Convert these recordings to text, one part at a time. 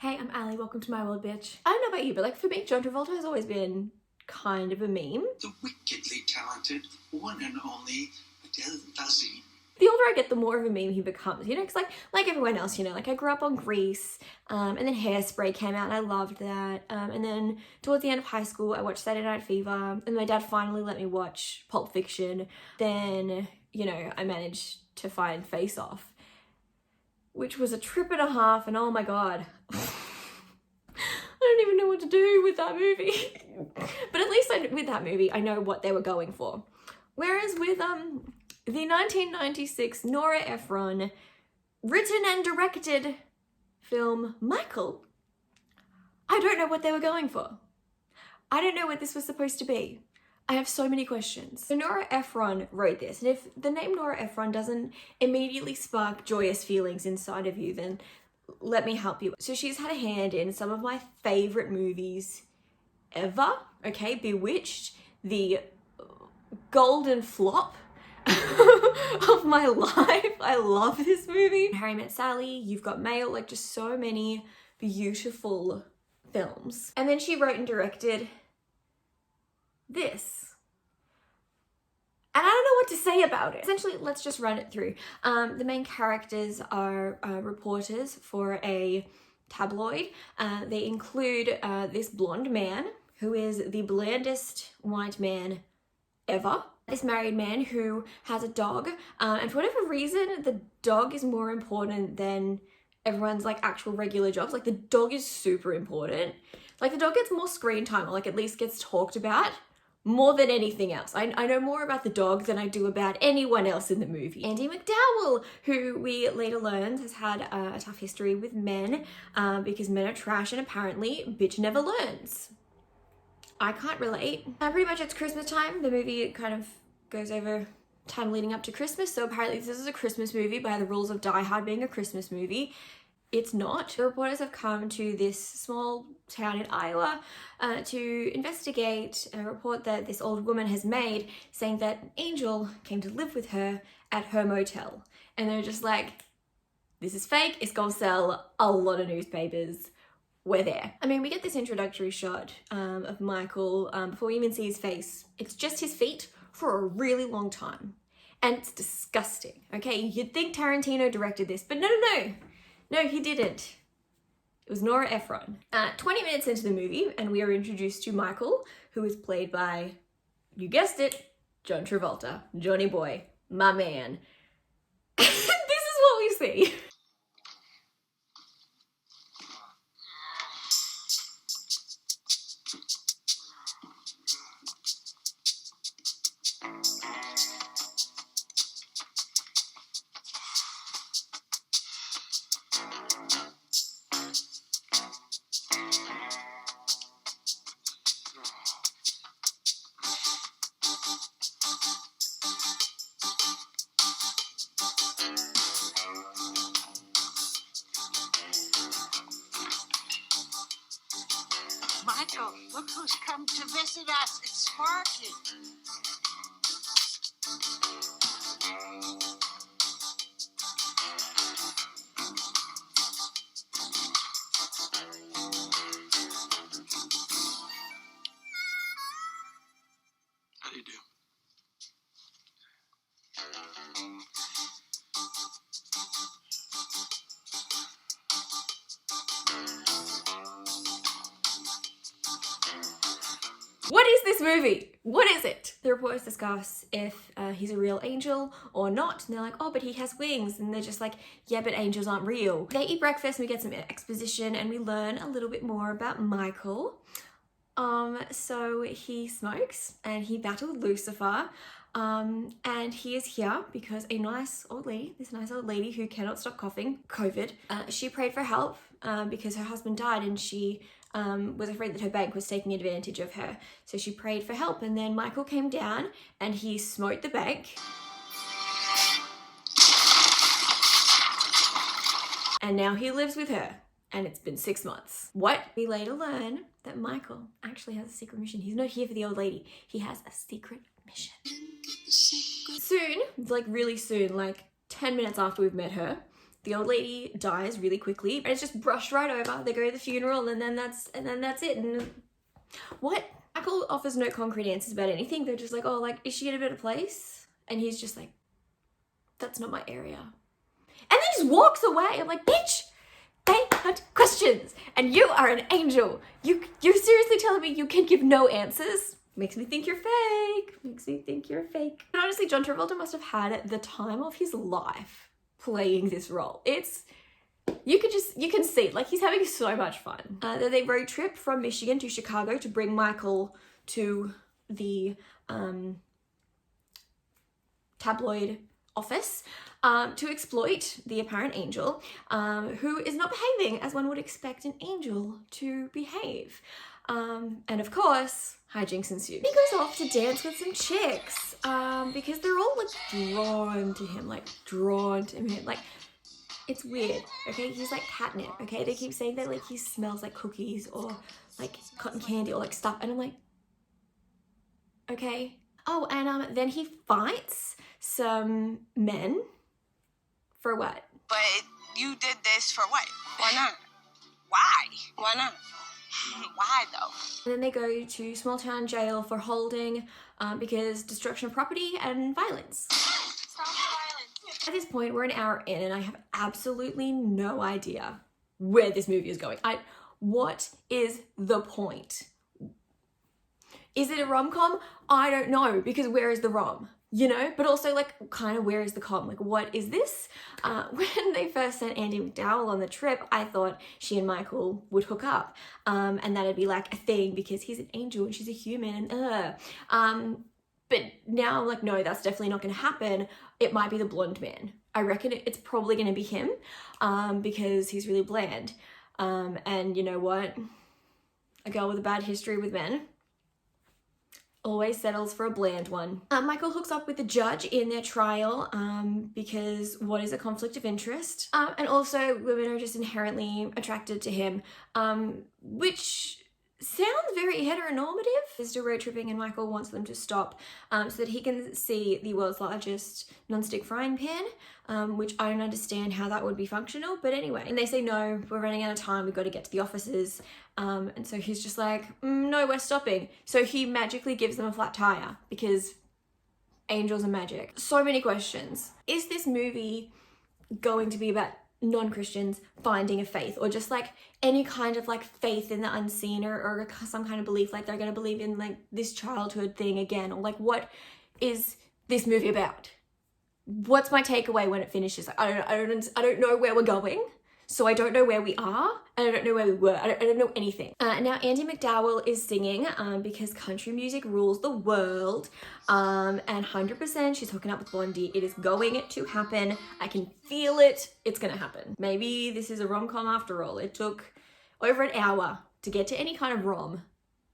Hey, I'm Ali, welcome to my world, bitch. I don't know about you, but like for me, John Travolta has always been kind of a meme. The wickedly talented, one and only Adele Dazeem. The older I get, the more of a meme he becomes, you know, because like everyone else, you know, like I grew up on Grease, and then Hairspray came out and I loved that. And then towards the end of high school, I watched Saturday Night Fever, and my dad finally let me watch Pulp Fiction. Then, you know, I managed to find Face Off, which was a trip and a half, and oh my God. I don't even know what to do with that movie. But at least with that movie, I know what they were going for. Whereas with the 1996 Nora Ephron written and directed film Michael, I don't know what they were going for. I don't know what this was supposed to be. I have so many questions. So Nora Ephron wrote this, and if the name Nora Ephron doesn't immediately spark joyous feelings inside of you, then let me help you. So she's had a hand in some of my favorite movies ever, okay? Bewitched, the golden flop of my life. I love this movie. Harry Met Sally, You've Got Mail, like just so many beautiful films. And then she wrote and directed this. And I don't know what to say about it. Essentially, let's just run it through. The main characters are reporters for a tabloid. They include this blonde man who is the blandest white man ever. This married man who has a dog, and for whatever reason, the dog is more important than everyone's like actual regular jobs. Like the dog is super important. Like the dog gets more screen time, or like at least gets talked about more than anything else. I know more about the dog than I do about anyone else in the movie. Andie MacDowell, who we later learned has had a tough history with men because men are trash and apparently bitch never learns. I can't relate. Pretty much it's Christmas time. The movie kind of goes over time leading up to Christmas. So apparently this is a Christmas movie by the rules of Die Hard being a Christmas movie. It's not. The reporters have come to this small town in Iowa to investigate a report that this old woman has made saying that an angel came to live with her at her motel. And they're just like, this is fake, it's gonna sell a lot of newspapers. We're there. I mean, we get this introductory shot of Michael before we even see his face. It's just his feet for a really long time. And it's disgusting, okay? You'd think Tarantino directed this, but no. No, he didn't. It was Nora Ephron. 20 minutes into the movie, and we are introduced to Michael, who is played by, you guessed it, John Travolta. Johnny Boy, my man. This is what we see. Michael, look who's come to visit us. It's Sparky. How do you do? What is this movie? What is it? The reporters discuss if he's a real angel or not. And they're like, oh, but he has wings. And they're just like, yeah, but angels aren't real. They eat breakfast and we get some exposition and we learn a little bit more about Michael. So he smokes and he battled Lucifer. And he is here because a nice old lady, this nice old lady who cannot stop coughing, COVID, she prayed for help because her husband died and she was afraid that her bank was taking advantage of her. So she prayed for help, and then Michael came down and he smote the bank. And now he lives with her, and it's been 6 months. What? We later learn that Michael actually has a secret mission. He's not here for the old lady. He has a secret mission. Soon, like really soon, like 10 minutes after we've met her, the old lady dies really quickly, and it's just brushed right over. They go to the funeral, and then that's it. And what? Michael offers no concrete answers about anything. They're just like, oh, like, is she in a better place? And he's just like, that's not my area. And then just walks away. I'm like, bitch, they had questions, and you are an angel. You're seriously telling me you can give no answers? Makes me think you're fake. Makes me think you're fake. But honestly, John Travolta must have had the time of his life playing this role. You can see, like, he's having so much fun. Then they road trip from Michigan to Chicago to bring Michael to the tabloid office to exploit the apparent angel, who is not behaving as one would expect an angel to behave. And of course, hijinks ensue. He goes off to dance with some chicks because they're all like drawn to him. Like, it's weird, okay? He's like catnip, okay? They keep saying that like he smells like cookies or like cotton candy or like stuff, and I'm like, okay. Oh, and then he fights some men for what? But you did this for what? Why not? Why? Why not? Why though? And then they go to small town jail for holding because destruction of property and violence. Stop the violence. At this point, we're an hour in and I have absolutely no idea where this movie is going. What is the point? Is it a rom-com? I don't know, because where is the rom? You know, but also like kind of where is the com? Like, what is this? When they first sent Andie MacDowell on the trip, I thought she and Michael would hook up, and that'd be like a thing because he's an angel and she's a human, and but now I'm like, no, that's definitely not going to happen. It might be the blonde man. I reckon it's probably going to be him, because he's really bland, and you know what? A girl with a bad history with men always settles for a bland one. Michael hooks up with the judge in their trial because what is a conflict of interest? And also women are just inherently attracted to him, which sounds very heteronormative. They're still road tripping and Michael wants them to stop so that he can see the world's largest non-stick frying pan, which I don't understand how that would be functional, but anyway. And they say, no, we're running out of time, we've got to get to the offices. And so he's just like, no, we're stopping. So he magically gives them a flat tire because angels and magic. So many questions. Is this movie going to be about non-Christians finding a faith, or just like any kind of like faith in the unseen, or some kind of belief, like they're going to believe in like this childhood thing again, or like what is this movie about? What's my takeaway when it finishes? I don't know where we're going, so I don't know where we are, and I don't know where we were. I don't know anything. Now Andie MacDowell is singing because country music rules the world, and 100% she's hooking up with Blondie. It is going to happen. I can feel it. It's gonna happen. Maybe this is a rom-com after all. It took over an hour to get to any kind of rom.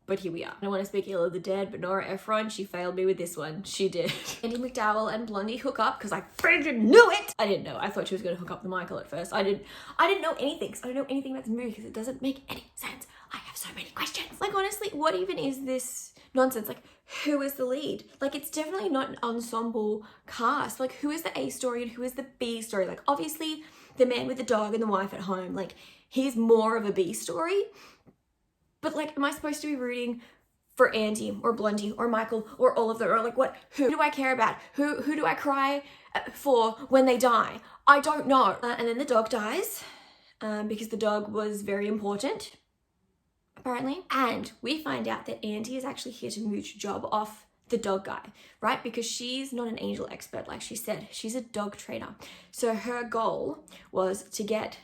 But here we are. I don't want to speak ill of the dead, but Nora Ephron, she failed me with this one. She did. Andie MacDowell and Blondie hook up because I freaking knew it! I didn't know. I thought she was going to hook up with Michael at first. I didn't know anything. So I don't know anything about this movie because it doesn't make any sense. I have so many questions. Like, honestly, what even is this nonsense? Like, who is the lead? Like, it's definitely not an ensemble cast. Like, who is the A story and who is the B story? Like, obviously, the man with the dog and the wife at home, like, he's more of a B story. But like, am I supposed to be rooting for Andie or Blondie or Michael or all of them? Or like, what? Who do I care about? Who do I cry for when they die? I don't know. And then the dog dies because the dog was very important, apparently. And we find out that Andie is actually here to mooch a job off the dog guy, right? Because she's not an angel expert, like she said. She's a dog trainer. So her goal was to get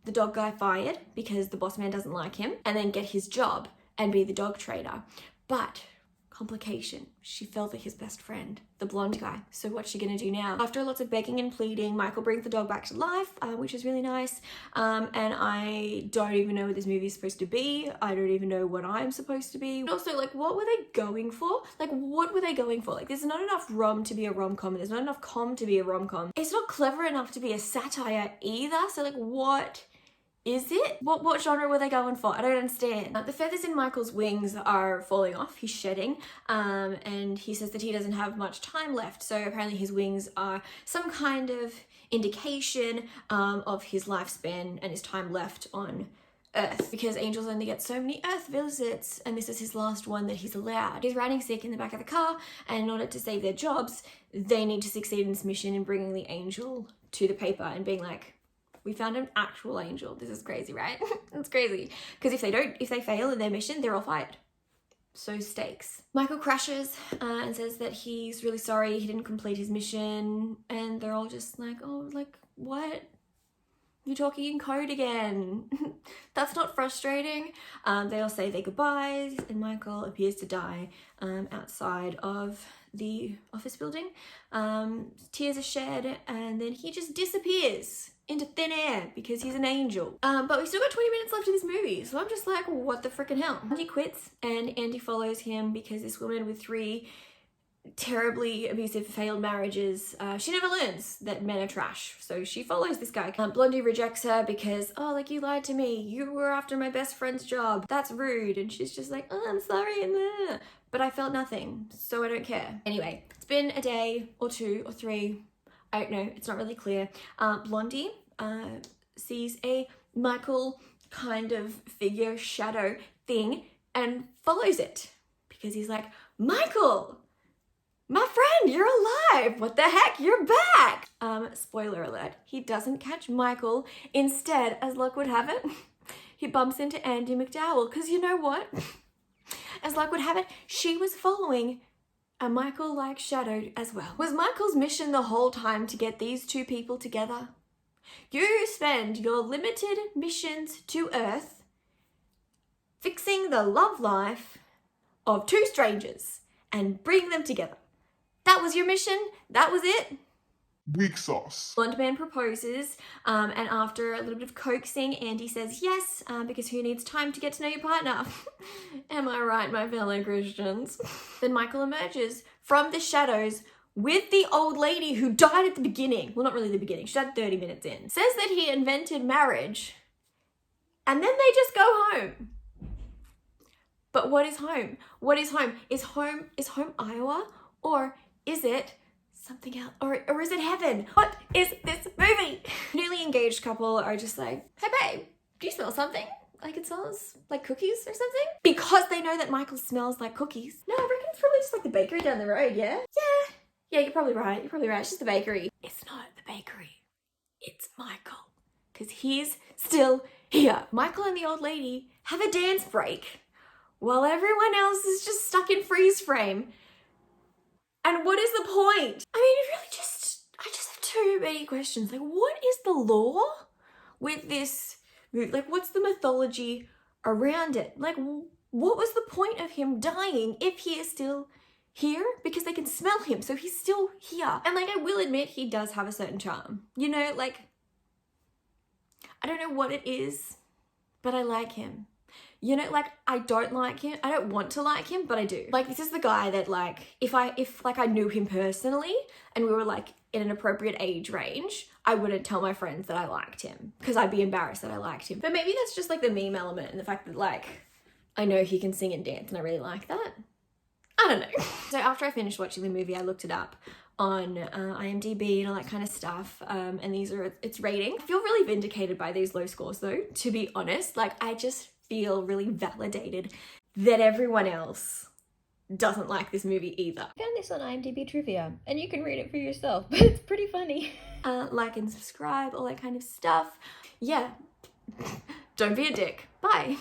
the dog guy fired because the boss man doesn't like him, and then get his job and be the dog trader. But complication, she fell for his best friend, the blonde guy. So what's she gonna do now? After lots of begging and pleading, Michael brings the dog back to life, which is really nice. And I don't even know what this movie is supposed to be. I don't even know what I'm supposed to be. And also, like, what were they going for? Like, what were they going for? Like, there's not enough rom to be a rom-com. There's not enough com to be a rom-com. It's not clever enough to be a satire either. So like, what is it? What genre were they going for? I don't understand. The feathers in Michael's wings are falling off. He's shedding, and he says that he doesn't have much time left. So apparently his wings are some kind of indication of his lifespan and his time left on Earth, because angels only get so many Earth visits, and this is his last one that he's allowed. He's riding sick in the back of the car, and in order to save their jobs, they need to succeed in this mission in bringing the angel to the paper and being like, we found an actual angel. This is crazy, right? It's crazy. Because if they fail in their mission, they're all fired. So stakes. Michael crashes and says that he's really sorry he didn't complete his mission, and they're all just like, oh, like, what? You're talking in code again. That's not frustrating. They all say their goodbyes, and Michael appears to die outside of the office building. Tears are shed, and then he just disappears into thin air because he's an angel. But we've still got 20 minutes left of this movie, so I'm just like, what the frickin' hell? Andy quits, and Andy follows him because this woman with 3 terribly abusive failed marriages, she never learns that men are trash, so she follows this guy. Blondie rejects her because, oh, like, you lied to me, you were after my best friend's job, that's rude, and she's just like, oh, I'm sorry, but I felt nothing, so I don't care. Anyway, it's been a day or 2 or 3, I don't know, it's not really clear. Blondie sees a Michael kind of figure shadow thing and follows it because he's like, Michael, my friend, you're alive! What the heck? You're back! Spoiler alert, he doesn't catch Michael. Instead, as luck would have it, he bumps into Andy McDowell, because you know what? As luck would have it, she was following a Michael-like shadow as well. Was Michael's mission the whole time to get these 2 people together? You spend your limited missions to Earth fixing the love life of 2 strangers and bring them together. That was your mission? That was it? Weak sauce. Blonde man proposes, and after a little bit of coaxing, Andy says yes, because who needs time to get to know your partner? Am I right, my fellow Christians? Then Michael emerges from the shadows with the old lady who died at the beginning. Well, not really the beginning, she died 30 minutes in. Says that he invented marriage, and then they just go home. But what is home? What is home? Is home Iowa? Or is it something else? Or is it heaven? What is this movie? Newly engaged couple are just like, hey babe, do you smell something? Like it smells like cookies or something? Because they know that Michael smells like cookies. No, I reckon it's probably just like the bakery down the road, yeah? Yeah, you're probably right. It's just the bakery. It's not the bakery. It's Michael. Because he's still here. Michael and the old lady have a dance break while everyone else is just stuck in freeze frame. And what is the point? I mean, I just have too many questions. Like, what is the lore with this movie? Like, what's the mythology around it? Like, what was the point of him dying if he is still here? Because they can smell him, so he's still here. And like, I will admit, he does have a certain charm. You know, like, I don't know what it is, but I like him. You know, like, I don't like him. I don't want to like him, but I do. Like, this is the guy that, like, if I knew him personally and we were, like, in an appropriate age range, I wouldn't tell my friends that I liked him because I'd be embarrassed that I liked him. But maybe that's just, like, the meme element and the fact that, like, I know he can sing and dance and I really like that. I don't know. So after I finished watching the movie, I looked it up on IMDb and all that kind of stuff, and these are its rating. I feel really vindicated by these low scores, though, to be honest. Like, I just feel really validated that everyone else doesn't like this movie either. I found this on IMDb Trivia, and you can read it for yourself, but it's pretty funny. Like and subscribe, all that kind of stuff. Yeah, don't be a dick. Bye.